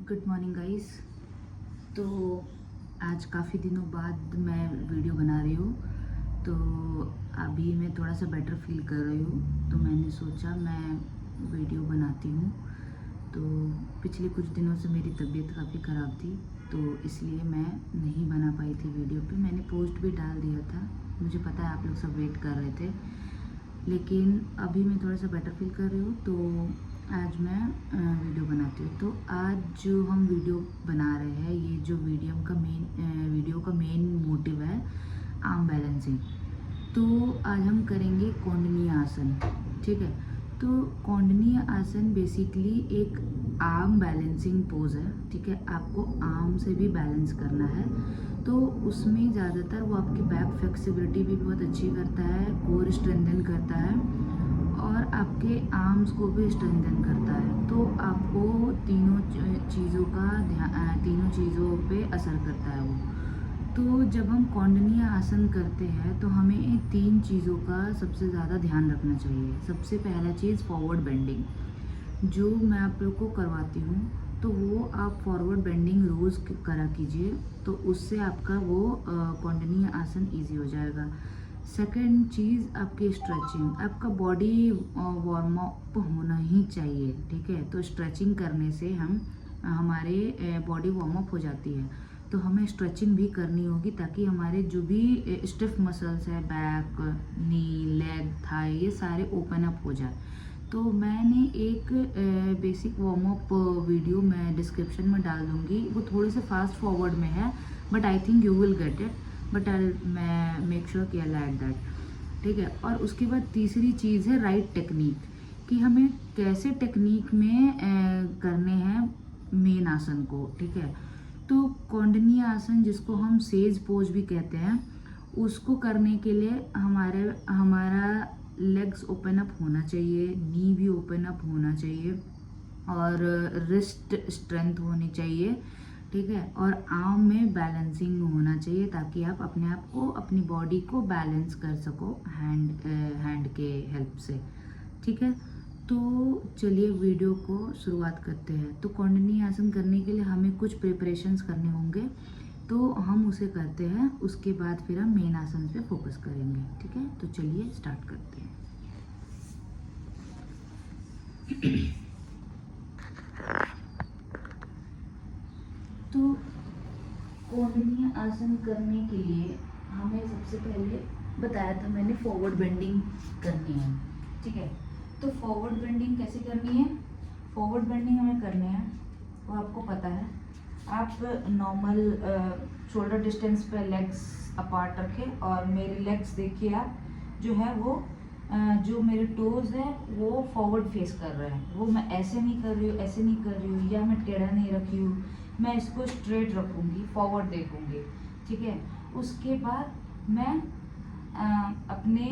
Good morning guys. तो आज काफ़ी दिनों बाद मैं वीडियो बना रही हूँ। तो अभी मैं थोड़ा सा बेटर फील कर रही हूँ, तो मैंने सोचा मैं वीडियो बनाती हूँ। तो पिछले कुछ दिनों से मेरी तबीयत काफ़ी ख़राब थी, तो इसलिए मैं नहीं बना पाई थी वीडियो पे। मैंने पोस्ट भी डाल दिया था, मुझे पता है आप लोग सब वेट कर रहे थे, लेकिन अभी मैं थोड़ा सा बेटर फील कर रही हूँ, तो आज मैं वीडियो बनाती हूँ। तो आज जो हम वीडियो बना रहे हैं, ये जो वीडियो का मेन मोटिव है आर्म बैलेंसिंग। तो आज हम करेंगे कौंडनीय आसन, ठीक है। तो कौंडनीय आसन बेसिकली एक आर्म बैलेंसिंग पोज है, ठीक है। आपको आर्म से भी बैलेंस करना है, तो उसमें ज़्यादातर वो आपकी बैक फ्लेक्सिबिलिटी भी बहुत अच्छी करता है, कोर स्ट्रेंथन करता है और आपके आर्म्स को भी स्ट्रेंथन करता है। तो आपको तीनों चीज़ों पे असर करता है वो। तो जब हम कौंडनीय आसन करते हैं तो हमें इन 3 चीज़ों का सबसे ज़्यादा ध्यान रखना चाहिए। सबसे पहला चीज़ फॉरवर्ड बेंडिंग, जो मैं आप लोग को करवाती हूँ, तो वो आप फॉरवर्ड बेंडिंग रोज़ करा कीजिए, तो उससे आपका वो कौंडनीय आसन ईजी हो जाएगा। सेकंड चीज़ आपकी स्ट्रेचिंग, आपका बॉडी वार्म अप होना ही चाहिए, ठीक है। तो स्ट्रेचिंग करने से हमारे बॉडी वार्म अप हो जाती है, तो हमें स्ट्रेचिंग भी करनी होगी ताकि हमारे जो भी स्टिफ मसल्स है, बैक, नी, लेग, थाई, ये सारे ओपन अप हो जाए। तो मैंने एक बेसिक वार्म अप वीडियो मैं डिस्क्रिप्शन में डाल दूँगी, वो थोड़े से फास्ट फॉरवर्ड में है, but I think you will get it, but मैं मेक श्योर कि आई ऐड दैट, ठीक है। और उसके बाद तीसरी चीज़ है राइट टेक्निक, कि हमें कैसे टेक्निक में करने हैं मेन आसन को, ठीक है। तो कौंडनीय आसन, जिसको हम सेज पोज भी कहते हैं, उसको करने के लिए हमारा लेग्स ओपन अप होना चाहिए, नी भी ओपन अप होना चाहिए और रिस्ट स्ट्रेंथ होनी चाहिए, ठीक है। और आर्म में बैलेंसिंग होना चाहिए ताकि आप अपने आप को, अपनी बॉडी को बैलेंस कर सको हैंड के हेल्प से, ठीक है। तो चलिए वीडियो को शुरुआत करते हैं। तो कौंडनीय आसन करने के लिए हमें कुछ प्रिपरेशंस करने होंगे, तो हम उसे करते हैं, उसके बाद फिर हम मेन आसन पे फोकस करेंगे, ठीक है। तो चलिए स्टार्ट करते हैं। तो कौंडनीय आसन करने के लिए हमें सबसे पहले बताया था मैंने, फॉरवर्ड बेंडिंग करनी है, ठीक है। तो फॉरवर्ड बेंडिंग कैसे करनी है? फॉरवर्ड बेंडिंग हमें करने हैं, वो आपको पता है। आप नॉर्मल शोल्डर डिस्टेंस पे लेग्स अपार्ट रखें और मेरी लेग्स देखिए, आप जो है वो जो मेरे टोज है वो फॉरवर्ड फेस कर रहे हैं। वो मैं ऐसे नहीं कर रही हूँ, ऐसे नहीं कर रही हूँ, या मैं टेढ़ा नहीं रखी हूँ, मैं इसको स्ट्रेट रखूँगी, फॉरवर्ड देखूँगी, ठीक है। उसके बाद मैं अपने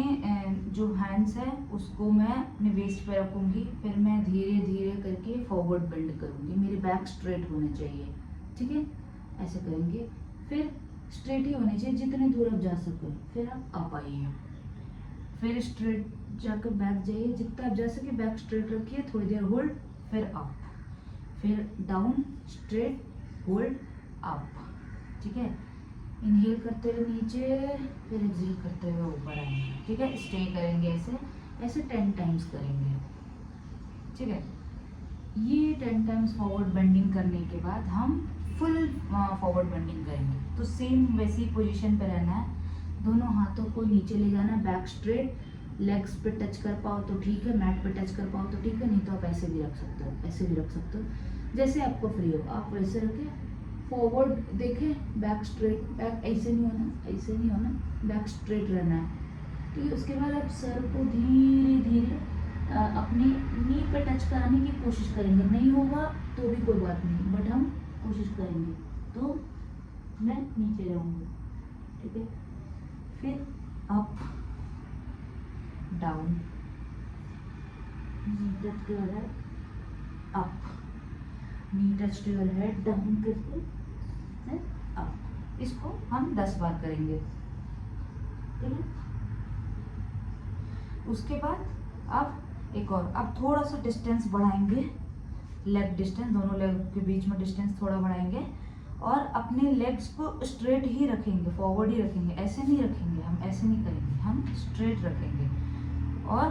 जो हैंड्स है उसको मैं अपने वेस्ट पे रखूँगी, फिर मैं धीरे धीरे करके फॉरवर्ड बेंड करूँगी, मेरे बैक स्ट्रेट होने चाहिए, ठीक है। ऐसे करेंगे, फिर स्ट्रेट ही होने चाहिए जितने दूर आप जा सकें। फिर आप अप आइए, फिर स्ट्रेट जाकर बैक जाइए, जितना आप जा सके बैक स्ट्रेट रखिए, थोड़ी देर होल्ड, फिर अप, फिर डाउन, स्ट्रेट, होल्ड, अप, ठीक है। इनहेल करते हुए नीचे, फिर एक्सहेल करते हुए ऊपर आएंगे, ठीक है। स्टे करेंगे ऐसे ऐसे 10 टाइम्स करेंगे, ठीक है। ये 10 टाइम्स फॉरवर्ड बेंडिंग करने के बाद हम फुल फॉरवर्ड बेंडिंग करेंगे। तो सेम वैसी पोजीशन पे रहना है, दोनों हाथों को नीचे ले जाना है, बैक स्ट्रेट, लेग्स पे टच कर पाओ तो ठीक है, मैट पे टच कर पाओ तो ठीक है, नहीं तो आप ऐसे भी रख सकते हो, ऐसे भी रख सकते हो, जैसे आपको फ्री हो आप वैसे रखें। फॉरवर्ड देखें, बैक स्ट्रेट, बैक ऐसे नहीं होना, ऐसे नहीं होना, बैक स्ट्रेट रहना है, ठीक है। उसके बाद आप सर को धीरे धीरे अपनी नी पे टच कराने की कोशिश करेंगे, नहीं होगा तो भी कोई बात नहीं, बट हम कोशिश करेंगे। तो मैं नीचे जाऊंगी, ठीक है। फिर up, down, knee touch to your head, up, knee touch to your head, down करके फिर अप। इसको हम 10 बार करेंगे, ठीक है। उसके बाद अब एक और, अब थोड़ा सा डिस्टेंस बढ़ाएंगे, लेग डिस्टेंस, दोनों लेग के बीच में डिस्टेंस थोड़ा बढ़ाएंगे और अपने लेग्स को स्ट्रेट ही रखेंगे, फॉरवर्ड ही रखेंगे, ऐसे नहीं रखेंगे, हम ऐसे नहीं करेंगे, हम स्ट्रेट रखेंगे और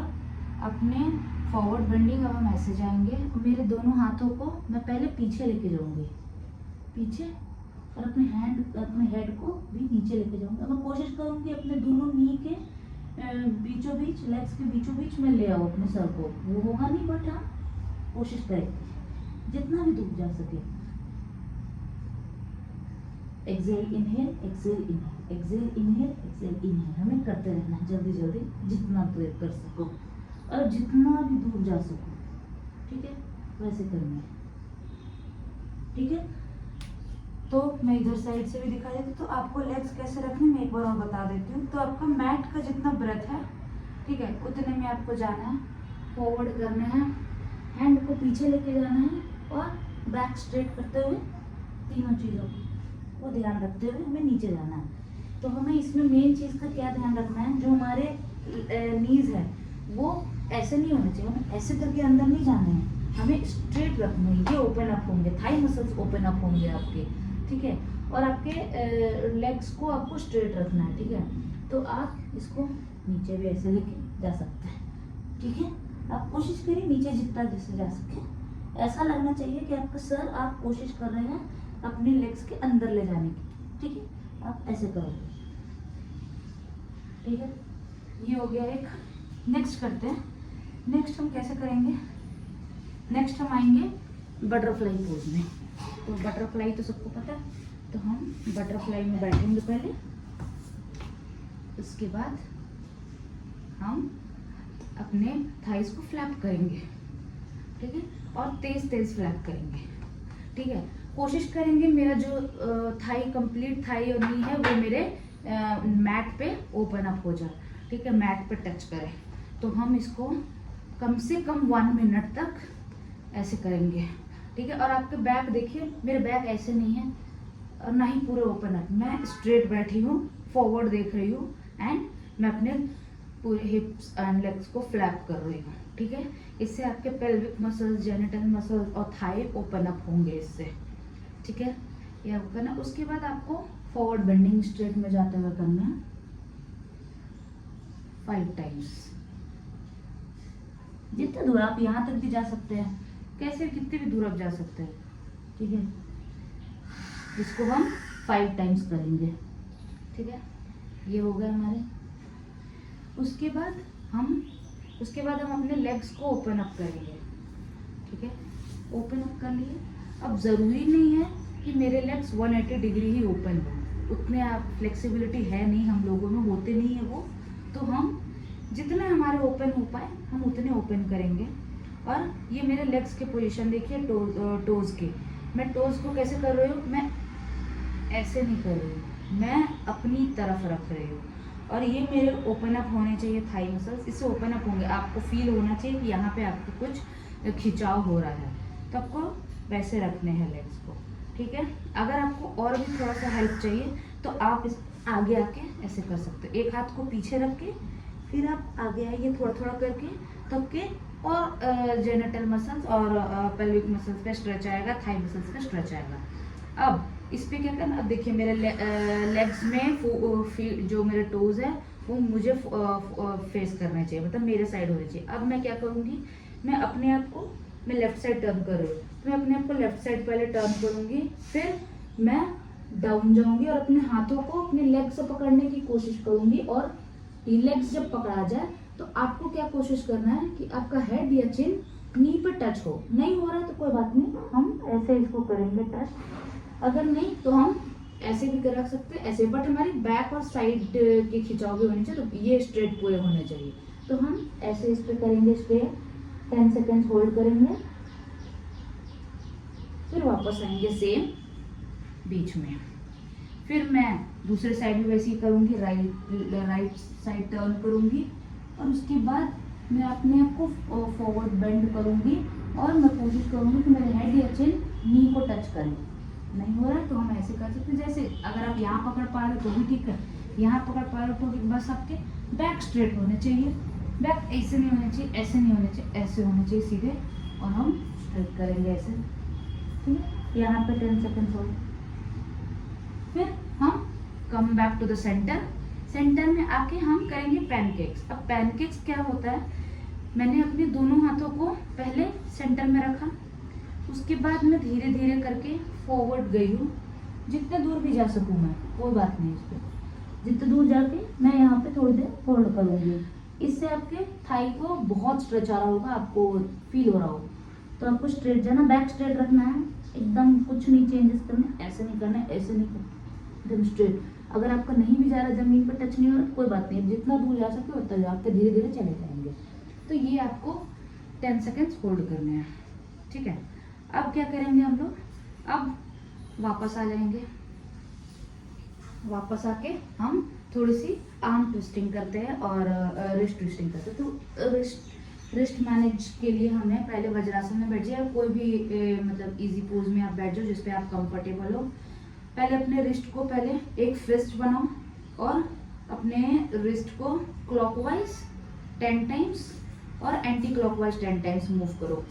अपने फॉरवर्ड बेंडिंग। अब हम ऐसे जाएंगे, मेरे दोनों हाथों को मैं पहले पीछे लेके जाऊंगी, पीछे, और अपने हेड को भी नीचे लेके जाऊंगी। अब मैं कोशिश करूंगी अपने दोनों नी के बीचों बीच, लेग्स के बीचों बीच मैं ले आऊँ अपने सर को। वो होगा नहीं, बट हाँ कोशिश करें जितना भी दूर जा सके। Exhale inhale, exhale inhale, exhale inhale, exhale inhale, हमें करते रहना है जल्दी जल्दी, जितना दूर कर सको और जितना भी दूर जा सको, ठीक है, वैसे करना है, ठीक है। तो मैं इधर साइड से भी दिखा देती हूँ। तो आपको लेग्स कैसे रखने मैं एक बार और बता देती हूँ। तो आपका मैट का जितना ब्रेथ है, ठीक है, उतने में आपको जाना है, फॉरवर्ड करना है, हैंड को पीछे लेके जाना है और बैक स्ट्रेट करते हुए तीनों चीज़ों को ध्यान रखते हुए हमें नीचे जाना है। तो हमें इसमें मेन चीज़ का क्या ध्यान रखना है, जो हमारे नीज है वो ऐसे नहीं होने चाहिए, हमें ऐसे करके अंदर नहीं जाने हैं, हमें स्ट्रेट रखना है। ये ओपन अप होंगे, थाई मसल्स ओपन अप होंगे आपके, ठीक है, और आपके लेग्स को आपको स्ट्रेट रखना है, ठीक है। तो आप इसको नीचे भी ऐसे लेके जा सकते हैं, ठीक है। आप कोशिश करिए नीचे जितना जैसे जा सके, ऐसा लगना चाहिए कि आपका सर, आप कोशिश कर रहे हैं अपने लेग्स के अंदर ले जाने की, ठीक है। आप ऐसे करोगे, ठीक है। ये हो गया एक। नेक्स्ट करते हैं। नेक्स्ट हम कैसे करेंगे, नेक्स्ट हम आएंगे बटरफ्लाई पोज में। तो बटरफ्लाई तो सबको पता है, तो हम बटरफ्लाई में बैठेंगे पहले, उसके बाद हम अपने थाइस को फ्लैप करेंगे, ठीक है, और तेज तेज फ्लैप करेंगे, ठीक है। कोशिश करेंगे मेरा जो थाई, कंप्लीट थाई और नी है वो मेरे मैट पे ओपन अप हो जाए, ठीक है, मैट पे टच करे। तो हम इसको कम से कम 1 मिनट तक ऐसे करेंगे, ठीक है। और आपके बैक देखिए, मेरे बैक ऐसे नहीं है और ना ही पूरे ओपन अप, मैं स्ट्रेट बैठी हूँ, फॉरवर्ड देख रही हूँ एंड मैं अपने पूरे हिप्स एंड लेग्स को फ्लैप कर रही हूँ, ठीक है। इससे आपके पेल्विक मसल्स, जेनिटल मसल्स और थाई ओपन अप होंगे इससे, ठीक है। ये आपको करना। उसके बाद आपको फॉरवर्ड बेंडिंग स्ट्रेट में जाते हुए करना है 5 टाइम्स। जितने दूर आप यहाँ तक भी जा सकते हैं, कैसे कितने भी दूर आप जा सकते हैं, ठीक है। इसको हम 5 टाइम्स करेंगे, ठीक है। ये हो गया हमारे। उसके बाद हम अपने लेग्स को ओपन अप करेंगे, ठीक है। ओपन अप कर लिए। अब ज़रूरी नहीं है कि मेरे लेग्स 180 डिग्री ही ओपन हो, उतने आप फ्लेक्सिबिलिटी है नहीं हम लोगों में, होते नहीं है वो। तो हम जितने हमारे ओपन हो पाए हम उतने ओपन करेंगे। और ये मेरे लेग्स के पोजीशन देखिए, टोज़ के। मैं टोज़ को कैसे कर रही हूँ, मैं ऐसे नहीं कर रही हूँ, मैं अपनी तरफ रख रही हूँ। और ये मेरे ओपन अप होने चाहिए थाई मसल्स, इससे ओपन अप होंगे। आपको फील होना चाहिए कि यहाँ पे आपको कुछ खिंचाव हो रहा है, तो आपको वैसे रखने हैं लेग्स को, ठीक है। अगर आपको और भी थोड़ा सा हेल्प चाहिए तो आप इस आगे आके ऐसे कर सकते हो, एक हाथ को पीछे रख के फिर आप आगे आइए थोड़ा थोड़ा करके, तब के और जेनिटल मसल्स और पेल्विक मसल्स पे स्ट्रेच आएगा, थाई मसल्स का स्ट्रेच आएगा। अब इस पे क्या करना, अब देखिए मेरे लेग्स में जो मेरे टोज है वो मुझे फेस करने चाहिए, मतलब मेरे साइड होने चाहिए। अब मैं क्या करूँगी, मैं अपने आप को, मैं लेफ्ट साइड टर्न कर रही हूँ, तो मैं अपने आप को लेफ्ट साइड पहले टर्न करूँगी, फिर मैं डाउन जाऊँगी और अपने हाथों को अपने लेग से पकड़ने की कोशिश करूँगी। और ये लेग्स जब पकड़ा जाए तो आपको क्या कोशिश करना है कि आपका हेड या चिन नी पे टच हो। नहीं हो रहा है तो कोई बात नहीं, हम ऐसे इसको करेंगे टच। अगर नहीं तो हम ऐसे भी कर रख सकते हैं, ऐसे, बट हमारी बैक और साइड के खिंचाव भी होने चाहिए, तो ये स्ट्रेट पूरे होने चाहिए। तो हम ऐसे इस पे करेंगे स्ट्रेट, 10 सेकेंड्स होल्ड करेंगे, फिर वापस आएंगे सेम बीच में। फिर मैं दूसरे साइड भी वैसे ही करूँगी, राइट साइड टर्न करूँगी और उसके बाद मैं अपने आप को फॉरवर्ड बेंड करूँगी और मैं कोशिश करूँगी कि मेरे हेड या चिन नी को टच करें। नहीं हो रहा है तो हम ऐसे कर सकते हैं, जैसे अगर आप यहाँ पकड़ पा रहे हो तो भी ठीक है, यहाँ पकड़ पा रहे हो तो बस आपके बैक स्ट्रेट होने चाहिए, बैक ऐसे नहीं होने चाहिए, ऐसे नहीं होने चाहिए, ऐसे होने चाहिए सीधे, और हम स्ट्रेट करेंगे ऐसे, ठीक है। यहाँ पे 10 सेकेंड होल्ड। फिर हम come back to the centre. Centre में आके हम करेंगे पैनकेक्स। अब पैनकेक्स क्या होता है, मैंने अपने दोनों हाथों को पहले सेंटर में रखा, उसके बाद मैं धीरे धीरे करके फॉरवर्ड गई हूँ, जितने दूर भी जा सकूँ मैं, कोई बात नहीं। इस पर जितने दूर जाके मैं यहाँ पे थोड़ी देर होल्ड करूँगी। इससे आपके थाई को बहुत स्ट्रेच आ रहा होगा, आपको फील हो रहा होगा। तो आपको स्ट्रेट जाना, बैक स्ट्रेट रखना है, एकदम कुछ नहीं चेंजेस करना, ऐसे नहीं करना, ऐसे नहीं करना, एकदम स्ट्रेट। अगर आपका नहीं भी जा रहा, जमीन पर टच नहीं हो रहा, कोई बात नहीं, अब जितना दूर जा सके उतना जा के धीरे धीरे चले जाएंगे। तो ये आपको 10 सेकेंड्स होल्ड करने हैं, ठीक है। अब क्या करेंगे हम लोग, अब वापस आ जाएंगे। वापस आके हम थोड़ी सी आर्म ट्विस्टिंग करते हैं और रिस्ट ट्विस्टिंग करते हैं। तो रिस्ट मैनेज के लिए हमें पहले वज्रासन में बैठ जाए, कोई भी मतलब इजी पोज में आप बैठ जाओ जिसपे आप कंफर्टेबल हो। पहले अपने रिस्ट को पहले एक फिस्ट बनाओ और अपने रिस्ट को क्लॉकवाइज 10 टाइम्स और एंटी क्लॉकवाइज 10 टाइम्स मूव करो,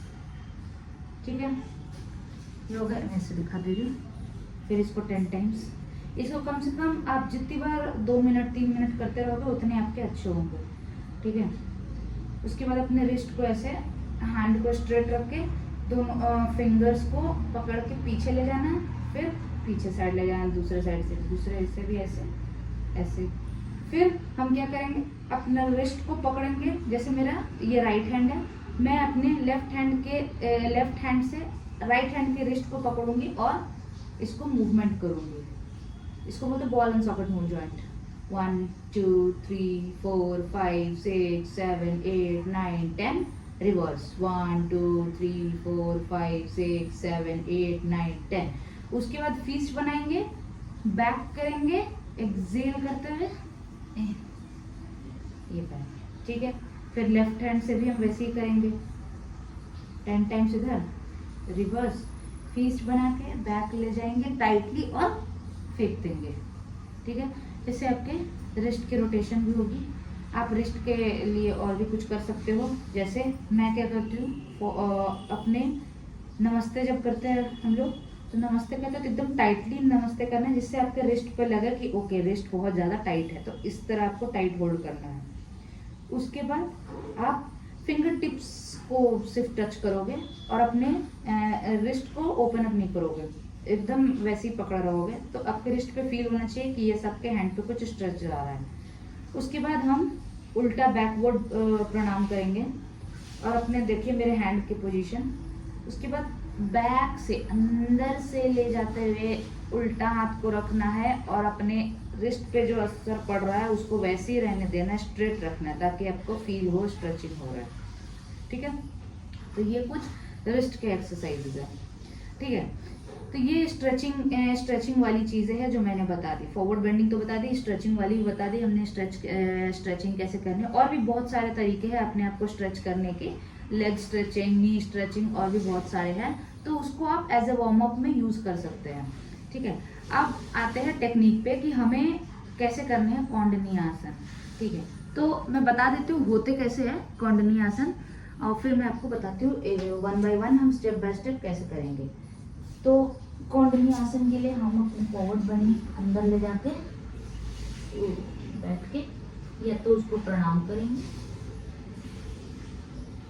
ठीक है। ये हो गया, मैं ऐसे दिखा दे रही हूँ। फिर इसको 10 टाइम्स, इसको कम से कम आप जितनी बार 2 मिनट 3 मिनट करते रहोगे उतने आपके अच्छे होंगे, ठीक है। उसके बाद अपने रिस्ट को ऐसे हैंड को स्ट्रेट रख के दोनों फिंगर्स को पकड़ के पीछे ले जाना है, फिर पीछे साइड ले जाना, दूसरे साइड से, दूसरे से भी ऐसे ऐसे। फिर हम क्या करेंगे, अपना रिस्ट को पकड़ेंगे। जैसे मेरा ये राइट हैंड है, मैं अपने लेफ्ट हैंड से राइट हैंड के रिस्ट को पकड़ूंगी और इसको मूवमेंट करूंगी। इसको बोलते ball and socket move joint. 1 2 3 4 5 6 7 8 9 10 reverse. 1 2 3 4 5 6 7 8 9 10। उसके बाद फीस्ट बनाएंगे, बैक करेंगे एक्सेल करते हुए, ये बैक, ठीक है। फिर लेफ्ट हैंड से भी हम वैसे ही करेंगे 10 टाइम्स इधर, रिवर्स, फीस्ट बना के बैक ले जाएंगे टाइटली और फेंक देंगे, ठीक है। इससे आपके रिस्ट की रोटेशन भी होगी। आप रिस्ट के लिए और भी कुछ कर सकते हो। जैसे मैं क्या करती हूँ, अपने नमस्ते जब करते हैं हम लोग, तो नमस्ते करते हैं तो एकदम टाइटली नमस्ते करना है, जिससे आपके रिस्ट पे लगे कि ओके रिस्ट बहुत ज़्यादा टाइट है, तो इस तरह आपको टाइट होल्ड करना है। उसके बाद आप फिंगर टिप्स को सिर्फ टच करोगे और अपने रिस्ट को ओपन अप नहीं करोगे, एकदम वैसे ही पकड़ रहोगे। तो आपके रिस्ट पे फील होना चाहिए कि ये सबके हैंड पे कुछ स्ट्रेच आ रहा है। उसके बाद हम उल्टा बैकवर्ड प्रणाम करेंगे और अपने देखिए मेरे हैंड की पोजीशन। उसके बाद बैक से अंदर से ले जाते हुए उल्टा हाथ को रखना है और अपने रिस्ट पे जो असर पड़ रहा है उसको वैसे ही रहने देना है, स्ट्रेट रखना है, ताकि आपको फील हो स्ट्रेचिंग हो रहा है, ठीक है। तो ये कुछ रिस्ट के एक्सरसाइजेज है, ठीक है। तो ये स्ट्रेचिंग वाली चीज़ें हैं जो मैंने बता दी। फॉरवर्ड बेंडिंग तो बता दी, स्ट्रेचिंग वाली भी बता दी हमने। स्ट्रेचिंग कैसे करनी है, और भी बहुत सारे तरीके हैं अपने आप को स्ट्रेच करने के, लेग स्ट्रेचिंग, नी स्ट्रेचिंग, और भी बहुत सारे हैं। तो उसको आप एज ए वार्म अप में यूज़ कर सकते हैं, ठीक है। अब आते हैं टेक्निक पे कि हमें कैसे करने हैं कौंडनी आसन, ठीक है। तो मैं बता देती हूँ होते कैसे है कौंडनी आसन, और फिर मैं आपको बताती हूँ 1 बाय 1 हम स्टेप बाय स्टेप कैसे करेंगे। तो कौंडनी आसन के लिए हम अपने फॉरवर्ड बनी अंदर ले जाके बैठ के या तो उसको प्रणाम करेंगे,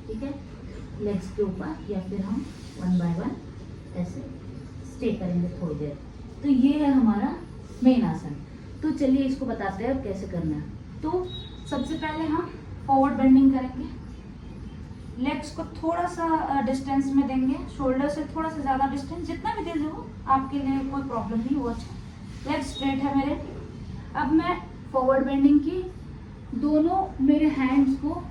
ठीक है, लेग्स के ऊपर, या फिर हम 1 बाय 1 ऐसे स्टे करेंगे थोड़ी देर। तो ये है हमारा मेन आसन। तो चलिए इसको बताते हैं कैसे करना है। तो सबसे पहले हम फॉरवर्ड बेंडिंग करेंगे, लेग्स को थोड़ा सा डिस्टेंस में देंगे, शोल्डर से थोड़ा सा ज़्यादा डिस्टेंस, जितना भी दे दो आपके लिए कोई प्रॉब्लम नहीं, वो अच्छा। लेग स्ट्रेट है मेरे। अब मैं फॉरवर्ड बेंडिंग की, दोनों मेरे हैंड्स को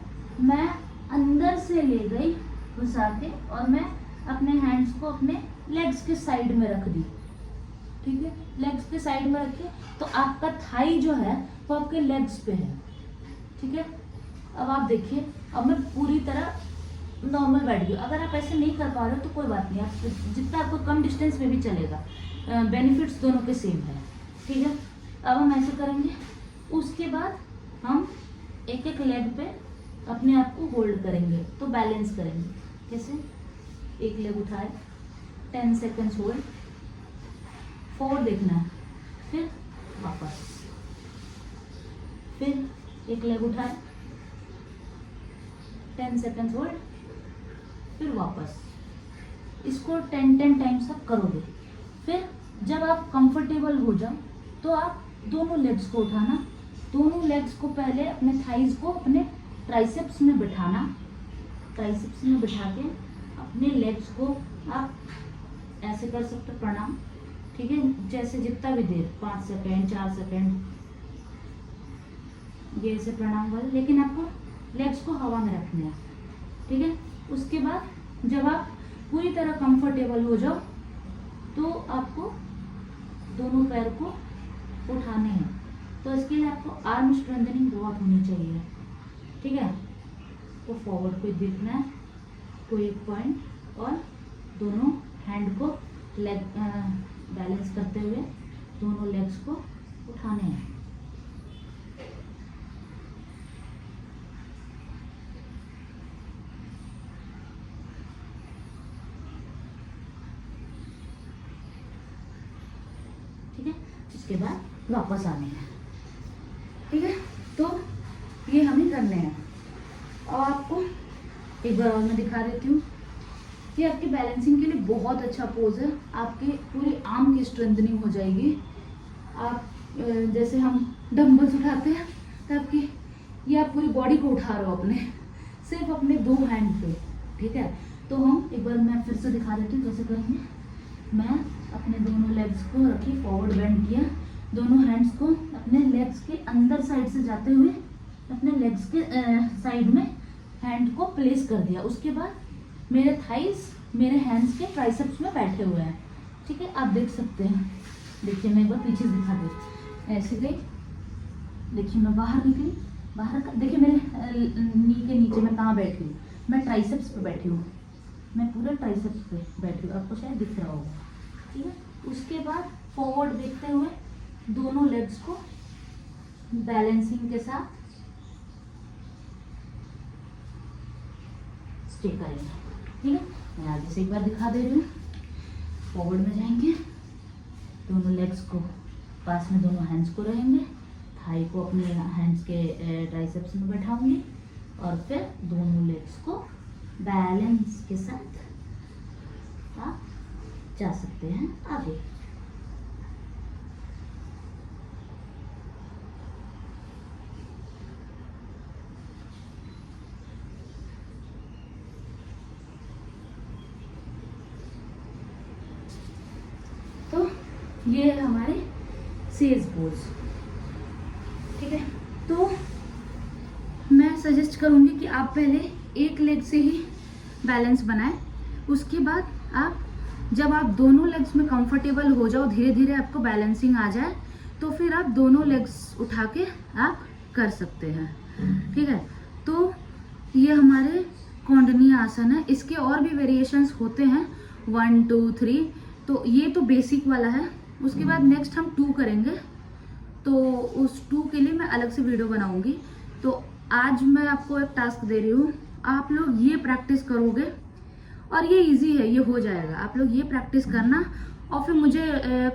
मैं अंदर से ले गई घुसा के, और मैं अपने हैंड्स को अपने लेग्स के साइड में रख दी, ठीक है। लेग्स के साइड में रख के, तो आपका थाई जो है वो आपके लेग्स पे है, ठीक है। अब आप देखिए, अब मैं पूरी तरह नॉर्मल बैठ गई। अगर आप ऐसे नहीं कर पा रहे हो तो कोई बात नहीं, आप जितना आपको कम डिस्टेंस में भी चलेगा, बेनिफिट्स दोनों के सेम है, ठीक है। अब हम ऐसे करेंगे। उसके बाद हम एक एक लेग पे अपने आप को होल्ड करेंगे, तो बैलेंस करेंगे कैसे, एक लेग उठाए, 10 सेकेंड्स होल्ड, फॉरवर्ड देखना है, फिर वापस, फिर एक लेग उठाए, 10 सेकेंड्स होल्ड, फिर वापस। इसको 10 टाइम्स आप करोगे। फिर जब आप कंफर्टेबल हो जाओ तो आप दोनों लेग्स को उठाना, दोनों लेग्स को पहले अपने थाइज को अपने ट्राइसेप्स में बिठाना, ट्राइसेप्स में बिठा के अपने लेग्स को आप ऐसे कर सकते हो प्रणाम, ठीक है, जैसे जितना भी देर, 5 सेकेंड 4 सेकेंड, ये ऐसे प्रणाम वाले, लेकिन आपको लेग्स को हवा में रखना है, ठीक है। उसके बाद जब आप पूरी तरह कंफर्टेबल हो जाओ तो आपको दोनों पैर को उठाने हैं। तो इसके लिए आपको आर्म स्ट्रेंथनिंग बहुत होनी चाहिए, ठीक है। तो फॉरवर्ड को देखना है, कोई एक पॉइंट, और दोनों हैंड को लेग बैलेंस करते हुए दोनों लेग्स को उठाने हैं। ठीक है, इसके बाद वापस आने हैं, ठीक है। तो ये हमें करने हैं। और आपको एक बार और मैं दिखा देती हूँ। ये आपकी बैलेंसिंग के लिए बहुत अच्छा पोज है, आपके पूरे आर्म की स्ट्रेंथनिंग हो जाएगी। आप जैसे हम डंबल्स उठाते हैं तो आपकी ये आप पूरी बॉडी को उठा रहे हो अपने, सिर्फ अपने 2 हैंड पे, ठीक है। तो हम एक बार मैं फिर से दिखा देती हूँ कैसे करेंगे। मैं अपने दोनों लेग्स को रखी, फॉरवर्ड बेंड किया, दोनों हैंड्स को अपने लेग्स के अंदर साइड से जाते हुए अपने लेग्स के साइड में हैंड को प्लेस कर दिया। उसके बाद मेरे थाइस मेरे हैंड्स के ट्राइसेप्स में बैठे हुए हैं, ठीक है। आप देख सकते हैं, देखिए मैं एक बार पीछे दिखा देती, ऐसे गई, देखिए मैं बाहर निकली, बाहर का देखिए मेरे नी के नीचे मैं कहाँ बैठी हूँ, मैं ट्राइसेप्स पे बैठी हूँ, मैं पूरे ट्राइसेप्स पे बैठी हूँ, आपको शायद दिख रहा होगा, ठीक है। उसके बाद फॉरवर्ड देखते हुए दोनों लेग्स को बैलेंसिंग के साथ स्टे करेंगे, ठीक है। मैं आगे से एक बार दिखा दे रही हूँ। फॉरवर्ड में जाएंगे, दोनों लेग्स को पास में, दोनों हैंड्स को रहेंगे, थाई को अपने हैंड्स के ट्राइसेप्स में बैठाऊंगी, और फिर दोनों लेग्स को बैलेंस के साथ आप जा सकते हैं आगे। तो ये है हमारे सेज पोज, ठीक है। तो मैं सजेस्ट करूंगी कि आप पहले एक लेग से ही बैलेंस बनाएं, उसके बाद आप जब आप दोनों लेग्स में कंफर्टेबल हो जाओ, धीरे धीरे आपको बैलेंसिंग आ जाए, तो फिर आप दोनों लेग्स उठा के आप कर सकते हैं, ठीक है। तो ये हमारे कौंडनी आसन है, इसके और भी वेरिएशंस होते हैं, 1 2 3, तो ये तो बेसिक वाला है। उसके बाद नेक्स्ट हम 2 करेंगे, तो उस 2 के लिए मैं अलग से वीडियो बनाऊंगी। तो आज मैं आपको एक टास्क दे रही हूँ, आप लोग ये प्रैक्टिस करोगे, और ये इजी है, ये हो जाएगा। आप लोग ये प्रैक्टिस करना और फिर मुझे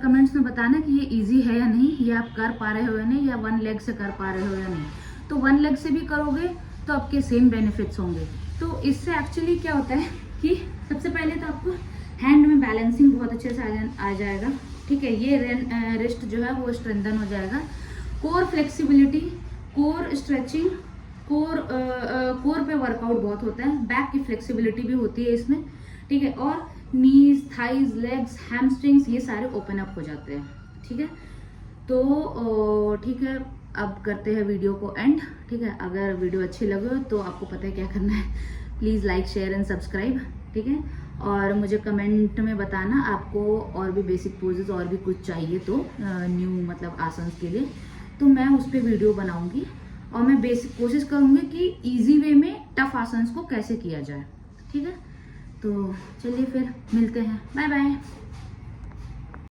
कमेंट्स में बताना कि ये इजी है या नहीं, ये आप कर पा रहे हो या नहीं, या 1 लेग से कर पा रहे हो या नहीं। तो 1 लेग से भी करोगे तो आपके सेम बेनिफिट्स होंगे। तो इससे एक्चुअली क्या होता है कि सबसे पहले तो आपको हैंड में बैलेंसिंग बहुत अच्छे से आ जाएगा, ठीक है। ये रिस्ट जो है वो स्ट्रेंथन हो जाएगा। Core flexibility, core stretching, core पे वर्कआउट बहुत होता है, बैक की फ्लेक्सिबिलिटी भी होती है इसमें, ठीक है। और नीज, थाइज, लेग्स, हैमस्ट्रिंग्स, ये सारे ओपन अप हो जाते हैं, ठीक है। तो ठीक है, अब करते हैं वीडियो को एंड, ठीक है। अगर वीडियो अच्छी लगे तो आपको पता है क्या करना है, please like share and subscribe, ठीक है। और मुझे कमेंट में बताना आपको और भी बेसिक पोजेस और भी कुछ चाहिए तो न्यू मतलब आसन्स के लिए, तो मैं उस पर वीडियो बनाऊंगी, और मैं बेसिक कोशिश करूंगी कि इजी वे में टफ आसन्स को कैसे किया जाए, ठीक है। तो चलिए फिर मिलते हैं, बाय बाय।